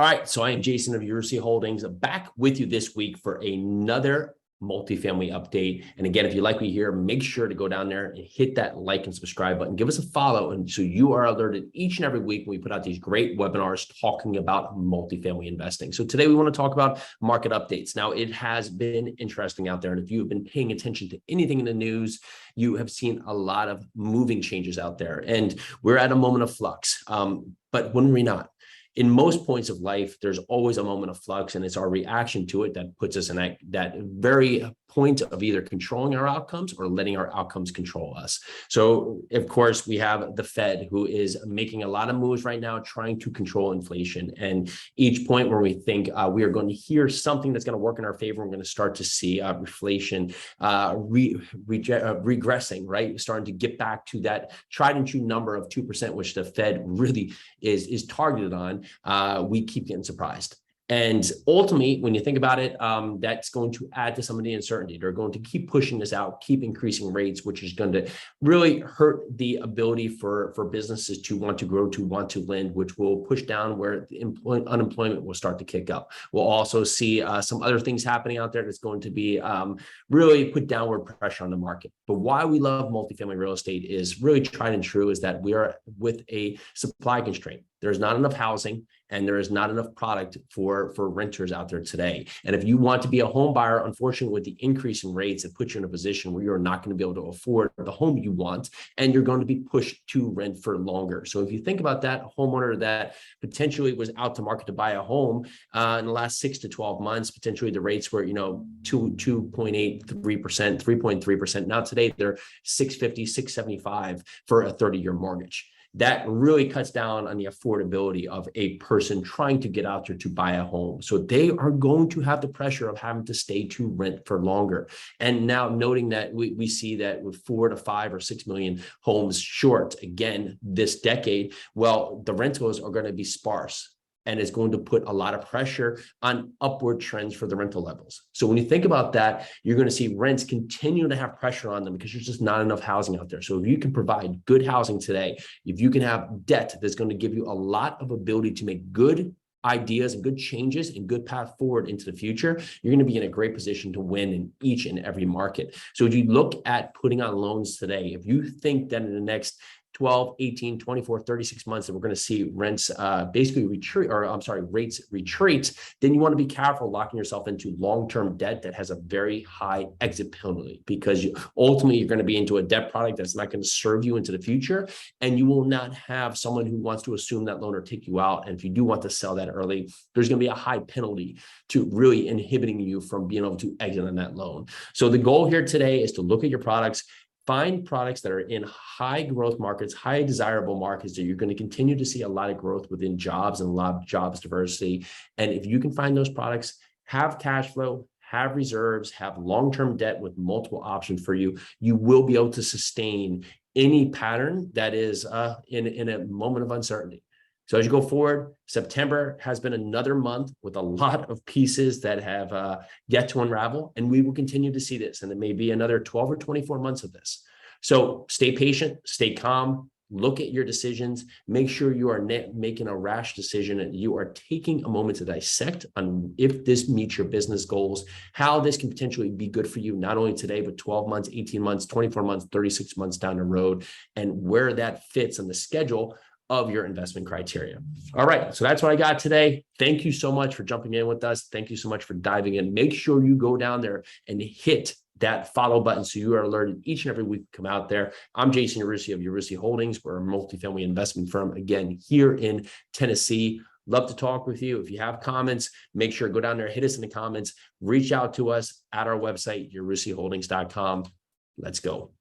All right, so I am Jason of Urussi Holdings, back with you this week for another multifamily update. And again, if you like what you hear, make sure to go down there and hit that like and subscribe button. Give us a follow, and so you are alerted each and every week when we put out these great webinars talking about multifamily investing. So today we want to talk about market updates. Now, it has been interesting out there, and if you have been paying attention to anything in the news, you have seen a lot of moving changes out there, and we're at a moment of flux. But when we're not, in most points of life, there's always a moment of flux, and it's our reaction to it that puts us in that very point of either controlling our outcomes or letting our outcomes control us. So, of course, we have the Fed, who is making a lot of moves right now, trying to control inflation. And each point where we think we are going to hear something that's going to work in our favor, we're going to start to see inflation regressing, right? Starting to get back to that tried and true number of 2%, which the Fed really is targeted on. We keep getting surprised. And ultimately, when you think about it, that's going to add to some of the uncertainty. They're going to keep pushing this out, keep increasing rates, which is going to really hurt the ability for businesses to want to grow, to want to lend, which will push down where the unemployment will start to kick up. We'll also see some other things happening out there that's going to be really put downward pressure on the market. But why we love multifamily real estate is really tried and true, is that we are with a supply constraint. There's not enough housing, and there is not enough product for renters out there today. And if you want to be a home buyer, unfortunately, with the increase in rates, it puts you in a position where you're not going to be able to afford the home you want, and you're going to be pushed to rent for longer. So if you think about that, a homeowner that potentially was out to market to buy a home in the last 6 to 12 months, potentially the rates were 2.83%, 3.3%. Now today they're 650, 675 for a 30-year mortgage. That really cuts down on the affordability of a person trying to get out there to buy a home. So they are going to have the pressure of having to stay to rent for longer. And now, noting that we see that with 4 to 5 or 6 million homes short again this decade, well, the rentals are going to be sparse. And it's going to put a lot of pressure on upward trends for the rental levels. So when you think about that, you're going to see rents continue to have pressure on them because there's just not enough housing out there. So if you can provide good housing today, if you can have debt that's going to give you a lot of ability to make good ideas and good changes and good path forward into the future, you're going to be in a great position to win in each and every market. So if you look at putting on loans today, if you think that in the next 12, 18, 24, 36 months that we're going to see rents basically rates retreat, then you want to be careful locking yourself into long-term debt that has a very high exit penalty, because ultimately you're going to be into a debt product that's not going to serve you into the future, and you will not have someone who wants to assume that loan or take you out. And if you do want to sell that early, there's going to be a high penalty to really inhibiting you from being able to exit on that loan. So the goal here today is to look at your products, find products that are in high growth markets, high desirable markets that you're going to continue to see a lot of growth within jobs and a lot of jobs diversity. And if you can find those products, have cash flow, have reserves, have long-term debt with multiple options for you, you will be able to sustain any pattern that is in a moment of uncertainty. So as you go forward, September has been another month with a lot of pieces that have yet to unravel, and we will continue to see this, and it may be another 12 or 24 months of this. So stay patient, stay calm, look at your decisions, make sure you are making a rash decision, and you are taking a moment to dissect on if this meets your business goals, how this can potentially be good for you, not only today, but 12 months, 18 months, 24 months, 36 months down the road, and where that fits on the schedule of your investment criteria. All right, so that's what I got today. Thank you so much for jumping in with us. Thank you so much for diving in. Make sure you go down there and hit that follow button so you are alerted each and every week to come out there. I'm Jason Urussi of Urussi Holdings. We're a multifamily investment firm, again, here in Tennessee. Love to talk with you. If you have comments, make sure to go down there, hit us in the comments, reach out to us at our website, urussiholdings.com. Let's go.